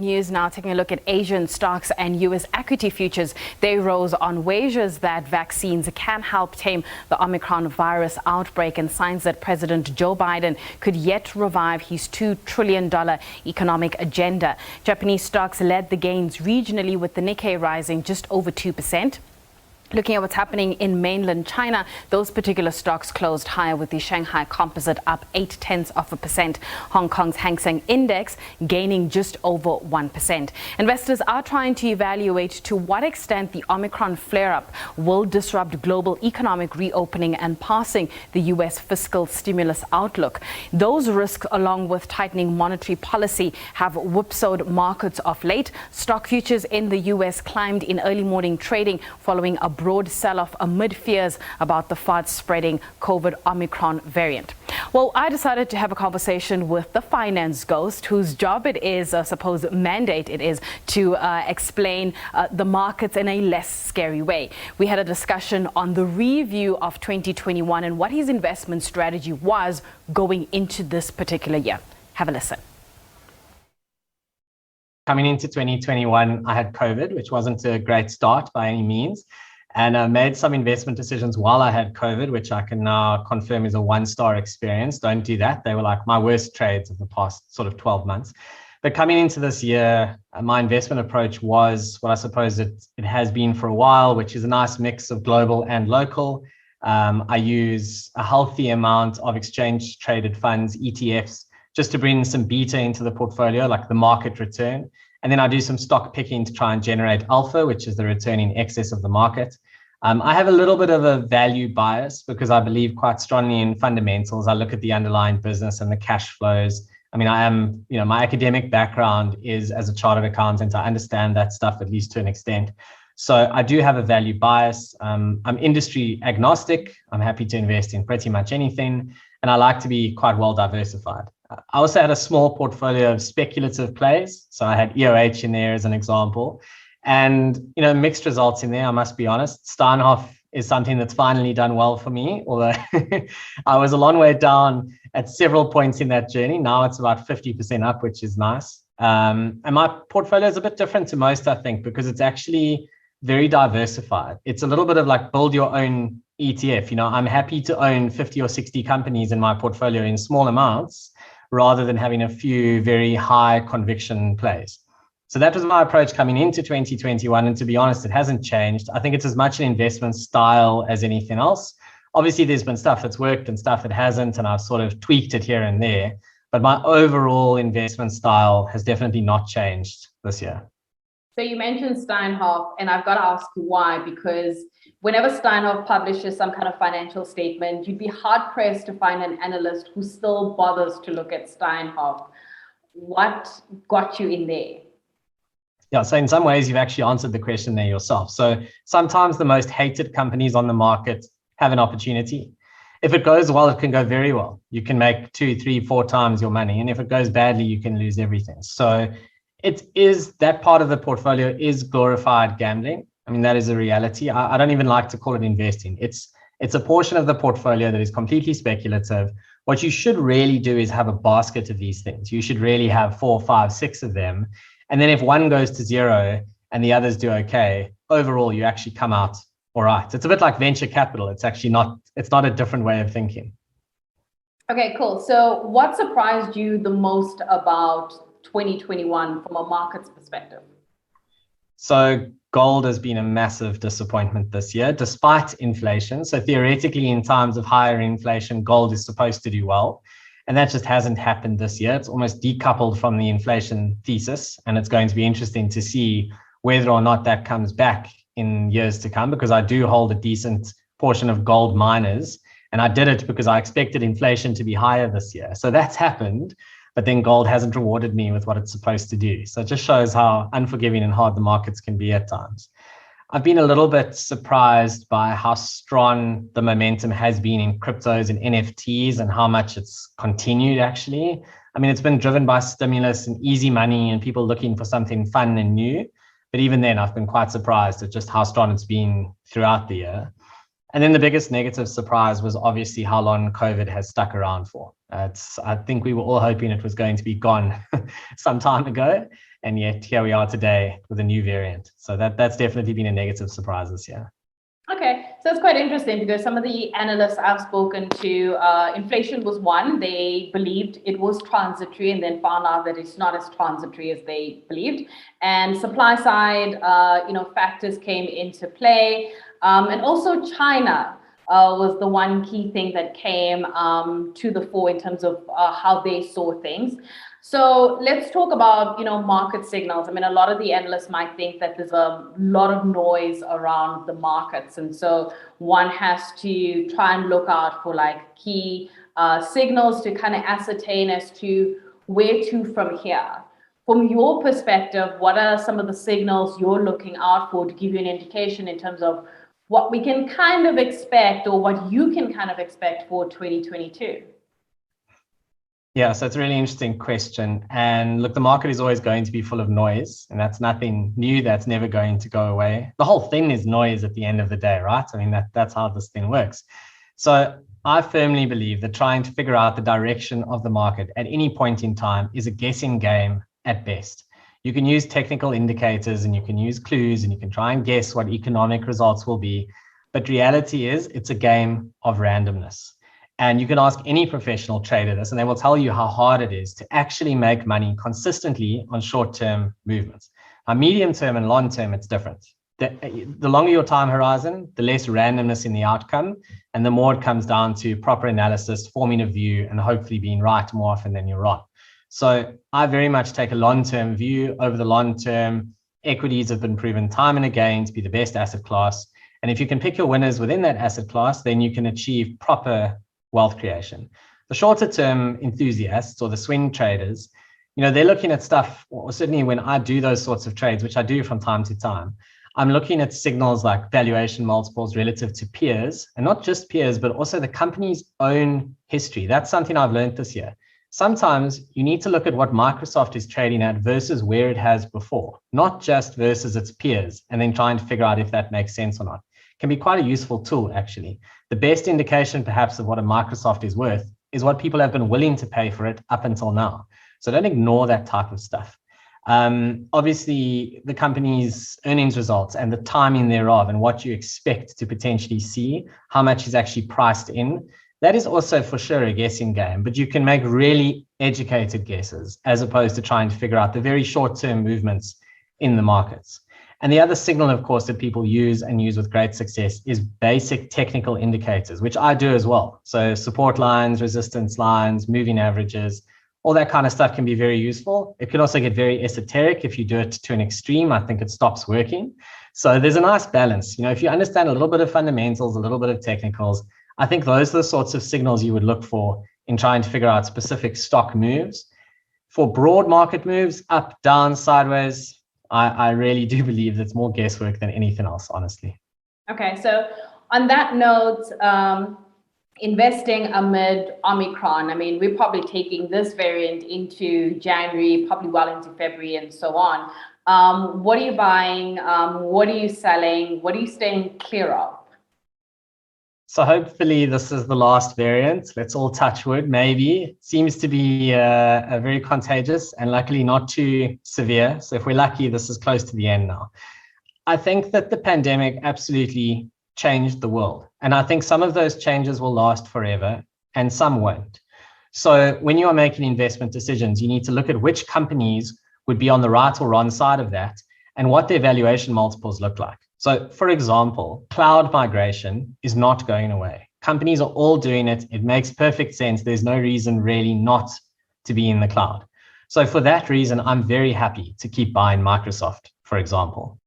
News now, taking a look at Asian stocks and U.S. equity futures. They rose on wagers that vaccines can help tame the Omicron virus outbreak and signs that President Joe Biden could yet revive his $2 trillion economic agenda. Japanese stocks led the gains regionally, with the Nikkei rising just over 2%. Looking at what's happening in mainland China, those particular stocks closed higher, with the Shanghai Composite up 0.8%. Hong Kong's Hang Seng Index gaining just over 1%. Investors are trying to evaluate to what extent the Omicron flare-up will disrupt global economic reopening and passing the U.S. fiscal stimulus outlook. Those risks, along with tightening monetary policy, have whipsawed markets of late. Stock futures in the U.S. climbed in early morning trading following a broad sell-off amid fears about the fast-spreading COVID Omicron variant. Well, I decided to have a conversation with the finance ghost, whose job it is, I suppose, mandate it is, to explain the markets in a less scary way. We had a discussion on the review of 2021 and what his investment strategy was going into this particular year. Have a listen. Coming into 2021, I had COVID, which wasn't a great start by any means. And I made some investment decisions while I had COVID, which I can now confirm is a one-star experience. Don't do that. They were like my worst trades of the past sort of 12 months. But coming into this year, my investment approach was what I suppose it has been for a while, which is a nice mix of global and local. I use a healthy amount of exchange-traded funds, ETFs, just to bring some beta into the portfolio, like the market return. And then I do some stock picking to try and generate alpha, which is the return in excess of the market. I have a little bit of a value bias because I believe quite strongly in fundamentals. I look at the underlying business and the cash flows. I mean, I am, my academic background is as a chartered accountant. I understand that stuff, at least to an extent. So I do have a value bias. I'm industry agnostic. I'm happy to invest in pretty much anything. And I like to be quite well diversified. I also had a small portfolio of speculative plays. So I had EOH in there as an example, and, mixed results in there, I must be honest. Steinhoff is something that's finally done well for me, although I was a long way down at several points in that journey. Now it's about 50% up, which is nice. And my portfolio is a bit different to most, I think, because it's actually very diversified. It's a little bit of like build your own ETF. I'm happy to own 50 or 60 companies in my portfolio in small amounts, rather than having a few very high conviction plays. So that was my approach coming into 2021. And to be honest, it hasn't changed. I think it's as much an investment style as anything else. Obviously, there's been stuff that's worked and stuff that hasn't, and I've sort of tweaked it here and there. But my overall investment style has definitely not changed this year. So you mentioned Steinhoff, and I've got to ask you why, because whenever Steinhoff publishes some kind of financial statement, you'd be hard-pressed to find an analyst who still bothers to look at Steinhoff. What got you in there? Yeah, so in some ways, you've actually answered the question there yourself. So sometimes the most hated companies on the market have an opportunity. If it goes well, it can go very well. You can make 2, 3, 4 times your money. And if it goes badly, you can lose everything. So it is, that part of the portfolio is glorified gambling. I mean, that is a reality. I don't even like to call it investing. It's a portion of the portfolio that is completely speculative. What you should really do is have a basket of these things. You should really have 4, 5, 6 of them. And then if one goes to zero and the others do okay, overall, you actually come out all right. It's a bit like venture capital. It's actually not a different way of thinking. Okay, cool. So what surprised you the most about 2021 from a markets perspective? So gold has been a massive disappointment this year, despite inflation. So theoretically, in times of higher inflation, gold is supposed to do well. And that just hasn't happened this year. It's almost decoupled from the inflation thesis. And it's going to be interesting to see whether or not that comes back in years to come, because I do hold a decent portion of gold miners. And I did it because I expected inflation to be higher this year. So that's happened. But then gold hasn't rewarded me with what it's supposed to do. So it just shows how unforgiving and hard the markets can be at times. I've been a little bit surprised by how strong the momentum has been in cryptos and NFTs and how much it's continued, actually. I mean, it's been driven by stimulus and easy money and people looking for something fun and new. But even then, I've been quite surprised at just how strong it's been throughout the year. And then the biggest negative surprise was obviously how long COVID has stuck around for. I think we were all hoping it was going to be gone some time ago. And yet here we are today with a new variant. So that's definitely been a negative surprise this year. Okay, so it's quite interesting because some of the analysts I've spoken to, inflation was one. They believed it was transitory and then found out that it's not as transitory as they believed. And supply side, factors came into play. And also China was the one key thing that came to the fore in terms of how they saw things. So let's talk about, market signals. I mean, a lot of the analysts might think that there's a lot of noise around the markets. And so one has to try and look out for like key signals to kind of ascertain as to where to from here. From your perspective, what are some of the signals you're looking out for to give you an indication in terms of what we can kind of expect or what you can kind of expect for 2022? Yeah, so it's a really interesting question. And look, the market is always going to be full of noise, and that's nothing new. That's never going to go away. The whole thing is noise at the end of the day, right? I mean, that's how this thing works. So I firmly believe that trying to figure out the direction of the market at any point in time is a guessing game at best. You can use technical indicators and you can use clues and you can try and guess what economic results will be. But reality is it's a game of randomness. And you can ask any professional trader this, and they will tell you how hard it is to actually make money consistently on short-term movements. Now, medium-term and long-term, it's different. The longer your time horizon, the less randomness in the outcome, and the more it comes down to proper analysis, forming a view, and hopefully being right more often than you're wrong. So I very much take a long-term view. Over the long term, equities have been proven time and again to be the best asset class. And if you can pick your winners within that asset class, then you can achieve proper wealth creation. The shorter term enthusiasts or the swing traders, they're looking at stuff, or certainly when I do those sorts of trades, which I do from time to time, I'm looking at signals like valuation multiples relative to peers, and not just peers, but also the company's own history. That's something I've learned this year. Sometimes you need to look at what Microsoft is trading at versus where it has before, not just versus its peers, and then trying to figure out if that makes sense or not. Can be quite a useful tool, actually. The best indication, perhaps, of what a Microsoft is worth is what people have been willing to pay for it up until now. So don't ignore that type of stuff. Obviously, the company's earnings results and the timing thereof and what you expect to potentially see, how much is actually priced in, that is also for sure a guessing game, but you can make really educated guesses as opposed to trying to figure out the very short-term movements in the markets. And the other signal, of course, that people use and use with great success is basic technical indicators, which I do as well. So support lines, resistance lines, moving averages, all that kind of stuff can be very useful. It can also get very esoteric if you do it to an extreme. I think it stops working. So there's a nice balance. If you understand a little bit of fundamentals, a little bit of technicals, I think those are the sorts of signals you would look for in trying to figure out specific stock moves. For broad market moves, up, down, sideways, I really do believe that's more guesswork than anything else, honestly. Okay, so on that note, investing amid Omicron, I mean, we're probably taking this variant into January, probably well into February and so on. What are you buying? What are you selling? What are you staying clear of? So hopefully this is the last variant. Let's all touch wood, maybe. It seems to be very contagious and luckily not too severe. So if we're lucky, this is close to the end now. I think that the pandemic absolutely changed the world. And I think some of those changes will last forever and some won't. So when you are making investment decisions, you need to look at which companies would be on the right or wrong side of that and what their valuation multiples look like. So, for example, cloud migration is not going away. Companies are all doing it. It makes perfect sense. There's no reason really not to be in the cloud. So for that reason, I'm very happy to keep buying Microsoft, for example.